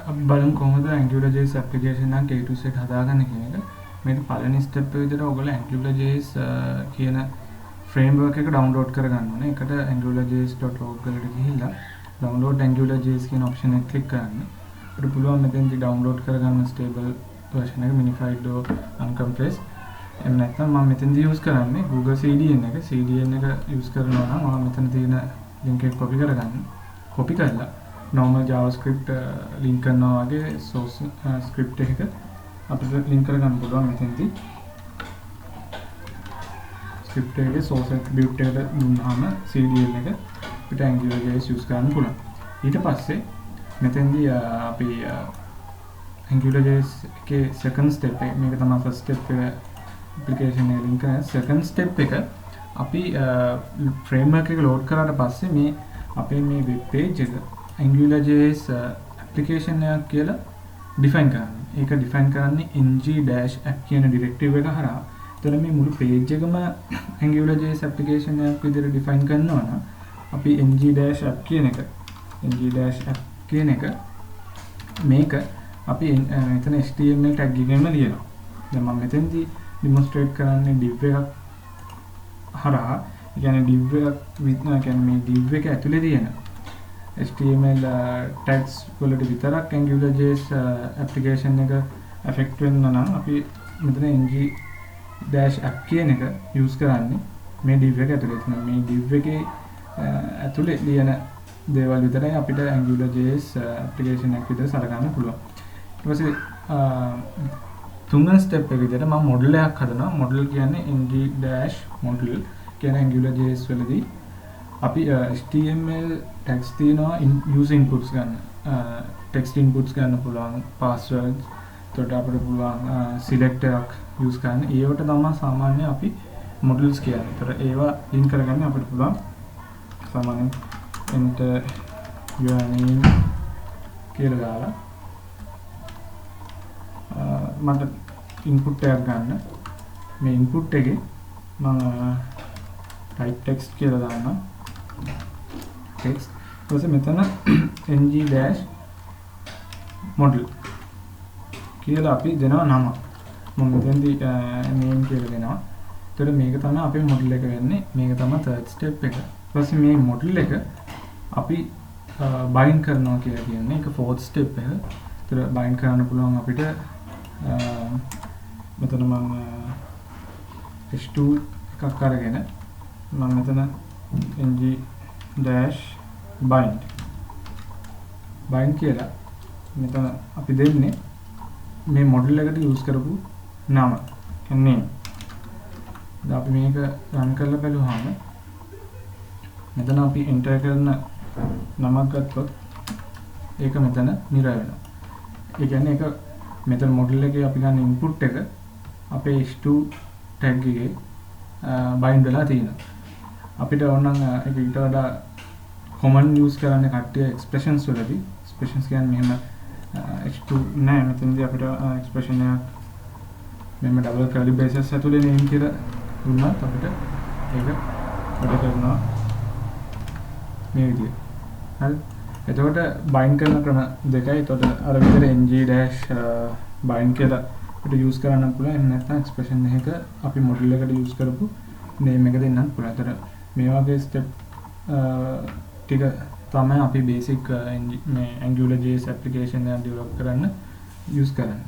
අපි බලමු කොහොමද AngularJS application එකක් A to Z හදාගන්නේ කියන එක. මේක පළවෙනි step එක විදිහට ඔයගොල්ලෝ AngularJS කියන framework එක download කරගන්න ඕනේ. ඒකට angularjs.org වලට ගිහිල්ලා download AngularJS කියන option එක click කරන්න. අපිට පුළුවන් මෙතෙන්දී download කරගන්න stable version එක minified or uncompressed. එහෙම නැත්නම් මම මෙතෙන්දී use කරන්නේ Google CDN එක. CDN එක use කරනවා නම් මම මෙතන තියෙන link එක copy කරගන්න. copy කරලා normal JavaScript link කරනවා වගේ source script එකක අපිට link කරගන්න පුළුවන් මෙතෙන්දී. script එකේ source attribute එකට දුන්නාම CDN එක අපිට AngularJS use කරන්න පුළුවන්. ඊට පස්සේ මෙතෙන්දී අපි AngularJS එකේ second step එක මේක තමයි first step එක application එක link කරන second step එක අපි framework එක load කරාට පස්සේ මේ අපේ මේ web page එක AngularJS application එකක් කියලා define කරන්න. ඒක define කරන්නේ ng-app කියන directive එක හරහා. එතන මේ මුළු page එකම AngularJS application එකක් විදිහට define කරනවා නම් අපි ng-app කියන එක මේක අපි එතන HTML tag එකෙන්ම ලියනවා. දැන් මම මෙතෙන්දී demonstrate කරන්නේ div එකක් හරහා. ඒ කියන්නේ div එකක් කියන්නේ මේ div එක ඇතුලේ තියෙන HTML tags වලට විතරක් AngularJS application එක affect වෙන්න නම් අපි මෙතන ng-app කියන එක use කරන්නේ මේ div එක ඇතුලේ තියෙන මේ div එකේ ඇතුලේ ලියන දේවල් විතරයි අපිට AngularJS application එකක් විදිහට සලකන්න පුළුවන්. ඊට පස්සේ තුන්වෙනි step එක විදිහට මම model එකක් හදනවා. model කියන්නේ ng-model කියන AngularJS වලදී අපි HTML tags තියෙනවා user inputs ගන්න. text inputs ගන්න පුළුවන්, passwords, එතකොට අපිට පුළුවන් select එකක් use කරන්න. ඒවට තමයි සාමාන්‍ය අපි models කියන්නේ. ඒතර ඒවා link කරගන්න අපිට පුළුවන් සාමාන්‍යයෙන් enter your name කියලා දාලා මට input එකක් ගන්න. මේ input එකේ මම type text කියලා දානවා. text ඊට මෙතන ng-model කියලා අපි දෙනවා නම. මම මෙතෙන්දී name කියලා දෙනවා. ඒතර මේක තමයි අපේ model එක වෙන්නේ. මේක තමයි third step එක. ඊට පස්සේ මේ model එක අපි bind කරනවා කියලා කියන්නේ ඒක fourth step එක. ඒතර bind කරන්න පුළුවන් අපිට මෙතන මම h2 එකක් අරගෙන මම මෙතන ng-bind කියලා මෙතන අපි දෙන්නේ මේ model එකට use කරපු නම name. දැන් අපි මේක run කරලා බලුවාම මෙතන අපි enter කරන නමක් ගත්තොත් ඒක මෙතන නිර වෙනවා. ඒ කියන්නේ ඒක මෙතන model එකේ අපි ගන්න input එක අපේ h2 tag එකේ bind වෙලා තියෙනවා. අපිට ඕනනම් ඒක ඊට වඩා common use කරන්න කට්ටිය expressions වලදී expressions කියන්නේ මෙහෙම h2 නෑ මෙතනදී අපිට expression එකක් මෙහෙම double curly braces ඇතුලේ name කියලා දුන්නත් අපිට ඒක වැඩ කරනවා මේ විදිහට. හරි. එතකොට bind කරන ක්‍රම දෙකයි. එතකොට අර විතර ng-bind කියලා අපිට use කරන්න පුළුවන්. එහෙම නැත්නම් expression එකක අපි model එකට use කරපු name එක දෙන්නත් පුළුවන්. එතකොට මේ වගේ step ටික තමයි අපි basic මේ AngularJS application එක develop කරන්න use කරන්නේ.